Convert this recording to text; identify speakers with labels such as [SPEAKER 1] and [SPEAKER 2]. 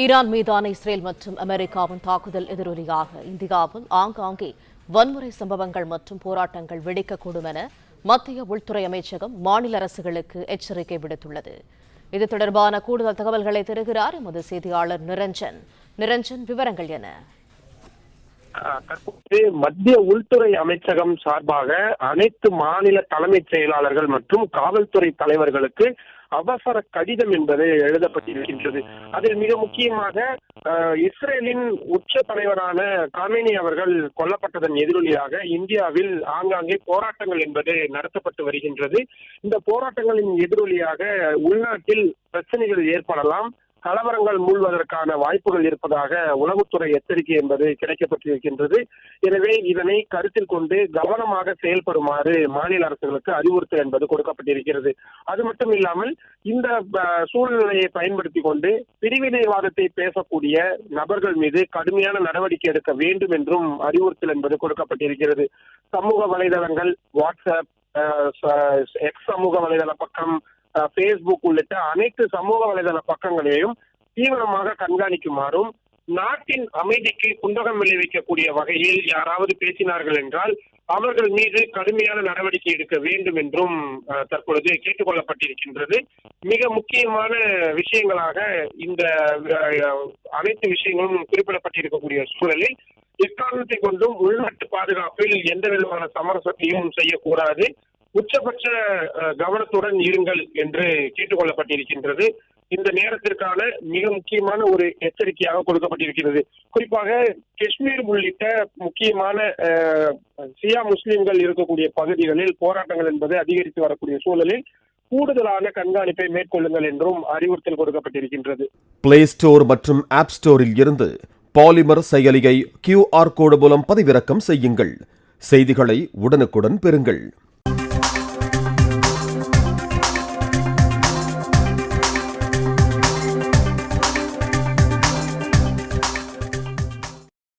[SPEAKER 1] Iran மீதான Israel மற்றும் அமெரிக்காவின் தாக்குதல் எதிரொலியாக இந்தியாவில் ஆங்காங்கே வன்முறை சம்பவங்கள் மற்றும் போராட்டங்கள் வெடிக்கக்கூடும் என மத்திய உள்துறை அமைச்சகம் மாநில அரசுகளுக்கு எச்சரிக்கை விடுத்துள்ளது. இது தொடர்பான கூடுதல் தகவல்களை தருகிறார் எமது செய்தியாளர் நிரஞ்சன். விவரங்கள் என்ன?
[SPEAKER 2] தற்போது மத்திய உள்துறை அமைச்சகம் சார்பாக அனைத்து மாநில தலைமைச் செயலாளர்கள் மற்றும் காவல்துறை தலைவர்களுக்கு அவசர கடிதம் என்பது எழுதப்பட்டிருக்கின்றது. அதில் மிக முக்கியமாக இஸ்ரேலின் உச்ச தலைவரான காமேனி அவர்கள் கொல்லப்பட்டதன் எதிரொலியாக இந்தியாவில் ஆங்காங்கே போராட்டங்கள் என்பது நடத்தப்பட்டு வருகின்றது. இந்த போராட்டங்களின் எதிரொலியாக உள்நாட்டில் பிரச்சனைகள் ஏற்படலாம், கலவரங்கள் மூழ்வதற்கான வாய்ப்புகள் இருப்பதாக உளவுத்துறை எச்சரிக்கை என்பது கிடைக்கப்பட்டிருக்கின்றது. எனவே இதனை கருத்தில் கொண்டு கவனமாக செயல்படுமாறு மாநில அரசுகளுக்கு அறிவுறுத்தல் என்பது கொடுக்கப்பட்டிருக்கிறது. அது மட்டும் இல்லாமல் இந்த சூழ்நிலையை பயன்படுத்தி கொண்டு பிரிவினைவாதத்தை பேசக்கூடிய நபர்கள் மீது கடுமையான நடவடிக்கை எடுக்க வேண்டும் என்றும் அறிவுறுத்தல் என்பது கொடுக்கப்பட்டிருக்கிறது. சமூக வலைதளங்கள், வாட்ஸ்அப், எக்ஸ் சமூக வலைதள பக்கம், பேஸ்புக் உள்ளிட்ட அனைத்து சமூக வலைதள பக்கங்களையும் தீவிரமாக கண்காணிக்குமாறும், நாட்டின் அமைதிக்கு குந்தகம் விளைவிக்கக்கூடிய வகையில் யாராவது பேசினார்கள் என்றால் அவர்கள் மீது கடுமையான நடவடிக்கை எடுக்க வேண்டும் என்றும் தற்பொழுது கேட்டுக் கொள்ளப்பட்டிருக்கின்றது. மிக முக்கியமான விஷயங்களாக இந்த அனைத்து விஷயங்களும் குறிப்பிடப்பட்டிருக்கக்கூடிய சூழலில் எக்காரணத்தை கொண்டும் உள்நாட்டு பாதுகாப்பில் எந்த விதமான சமரசத்தையும் செய்யக்கூடாது, உச்சபட்ச கவனத்துடன் இருங்கள் என்று கேட்டுக் கொள்ளப்பட்டிருக்கின்றது. இந்த நேரத்திற்கான மிக முக்கியமான ஒரு எச்சரிக்கையாக கொடுக்கப்பட்டிருக்கிறது. குறிப்பாக காஷ்மீர் உள்ளிட்ட முக்கியமான சியா முஸ்லிம்கள் இருக்கக்கூடிய பகுதிகளில் போராட்டங்கள் என்பது அதிகரித்து வரக்கூடிய சூழலில் கூடுதலான கண்காணிப்பை மேற்கொள்ளுங்கள் என்றும் அறிவுறுத்தல் கொடுக்கப்பட்டிருக்கின்றது.
[SPEAKER 3] பிளே ஸ்டோர் மற்றும் ஆப் ஸ்டோரில் இருந்து பாலிமர் செயலியை QR கோடு மூலம் பதிவிறக்கம் செய்யுங்கள். செய்திகளை உடனுக்குடன் பெறுங்கள்.